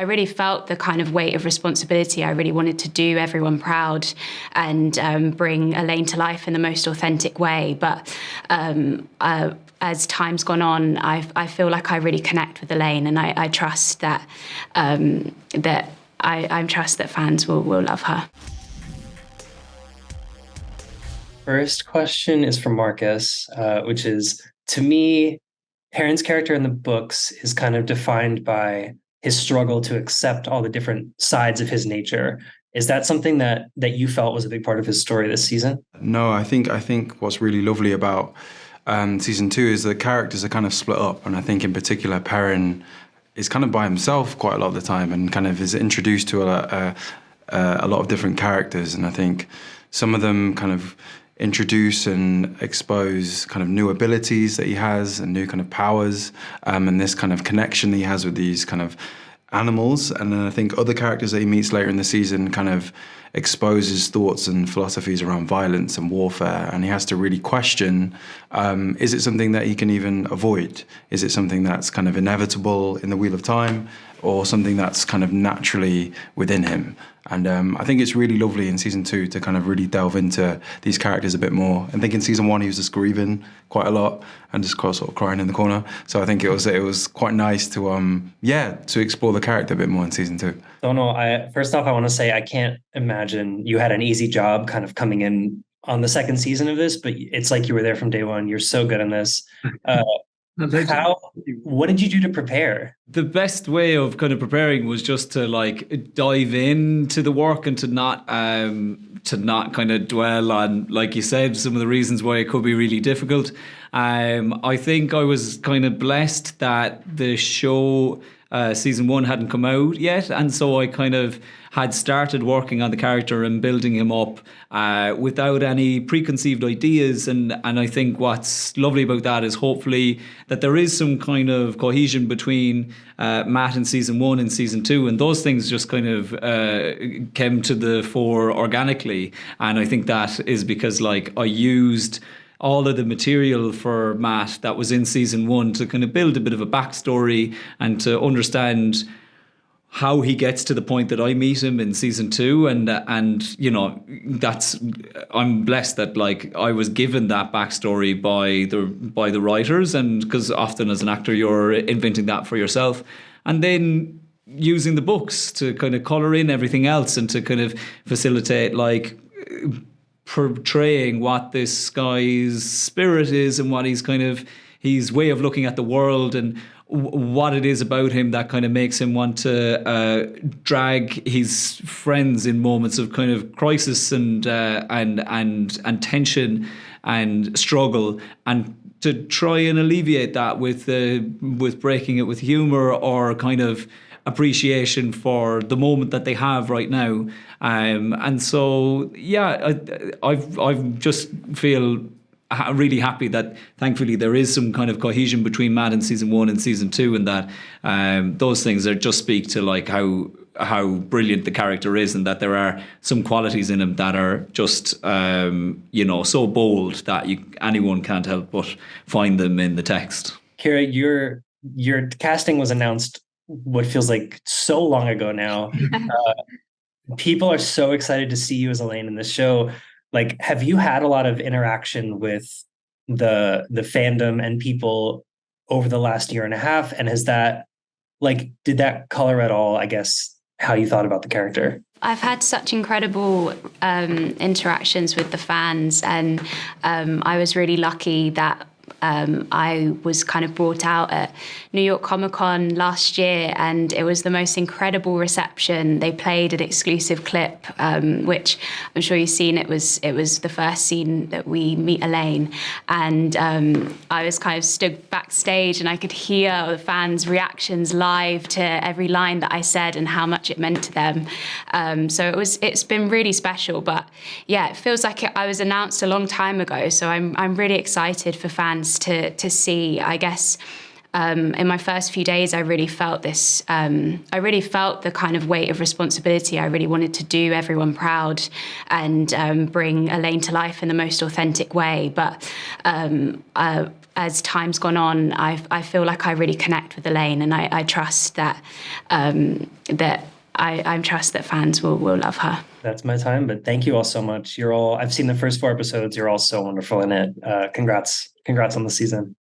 I really felt the kind of weight of responsibility. I really wanted to do everyone proud and bring Elaine to life in the most authentic way. But as time's gone on, I feel like I really connect with Elaine, and I trust that I trust that fans will love her. First question is from Marcus, which is, to me, Perrin's character in the books is kind of defined by his struggle to accept all the different sides of his nature. Is that something that you felt was a big part of his story this season? No, I think what's really lovely about season 2 is the characters are kind of split up, and I think in particular Perrin is kind of by himself quite a lot of the time, and kind of is introduced to a lot of different characters, and I think some of them kind of introduce and expose kind of new abilities that he has and new kind of powers, and this kind of connection that he has with these kind of animals. And then I think other characters that he meets later in the season kind of expose his thoughts and philosophies around violence and warfare, and he has to really question, is it something that he can even avoid? Is it something that's kind of inevitable in the Wheel of Time, or something that's kind of naturally within him? And I think it's really lovely in season 2 to kind of really delve into these characters a bit more. I think in season 1 he was just grieving quite a lot and just sort of crying in the corner. So I think it was quite nice to to explore the character a bit more in season 2. Donal, first off, I want to say I can't imagine you had an easy job kind of coming in on the second season of this, but it's like you were there from day one. You're so good in this. What did you do to prepare? The best way of kind of preparing was just to like dive into the work and to not kind of dwell on, like you said, some of the reasons why it could be really difficult. I think I was kind of blessed that the show season 1 hadn't come out yet, and so I kind of had started working on the character and building him up without any preconceived ideas, and I think what's lovely about that is hopefully that there is some kind of cohesion between Matt in season 1 and season 2, and those things just kind of came to the fore organically. And I think that is because like I used all of the material for Matt that was in season 1 to kind of build a bit of a backstory and to understand how he gets to the point that I meet him in season 2, and you know, I'm blessed that like I was given that backstory by the writers, and because often as an actor you're inventing that for yourself, and then using the books to kind of color in everything else and to kind of facilitate like portraying what this guy's spirit is and what his way of looking at the world, and what it is about him that kind of makes him want to drag his friends in moments of kind of crisis and tension and struggle, and to try and alleviate that with breaking it with humor or kind of appreciation for the moment that they have right now. And so, yeah, I've just feel really happy that thankfully there is some kind of cohesion between Matt in season 1 and season 2, and that those things are just speak to like how brilliant the character is, and that there are some qualities in him that are just so bold that anyone can't help but find them in the text. Ceara, your casting was announced what feels like so long ago now. People are so excited to see you as Elaine in this show. Like, have you had a lot of interaction with the fandom and people over the last year and a half? And has that, like, did that color at all, I guess, how you thought about the character? I've had such incredible interactions with the fans, and I was really lucky that I was kind of brought out at New York Comic Con last year, and it was the most incredible reception. They played an exclusive clip, which I'm sure you've seen. It was the first scene that we meet Elaine, and I was kind of stood backstage, and I could hear the fans' reactions live to every line that I said and how much it meant to them. So it's been really special. But yeah, it feels like I was announced a long time ago. So I'm really excited for fans to see, I guess, in my first few days, I really felt this. I really felt the kind of weight of responsibility. I really wanted to do everyone proud and bring Elaine to life in the most authentic way. But as time's gone on, I feel like I really connect with Elaine, and I trust that I trust that fans will love her. That's my time, but thank you all so much. I've seen the first 4 episodes. You're all so wonderful in it. Congrats on the season.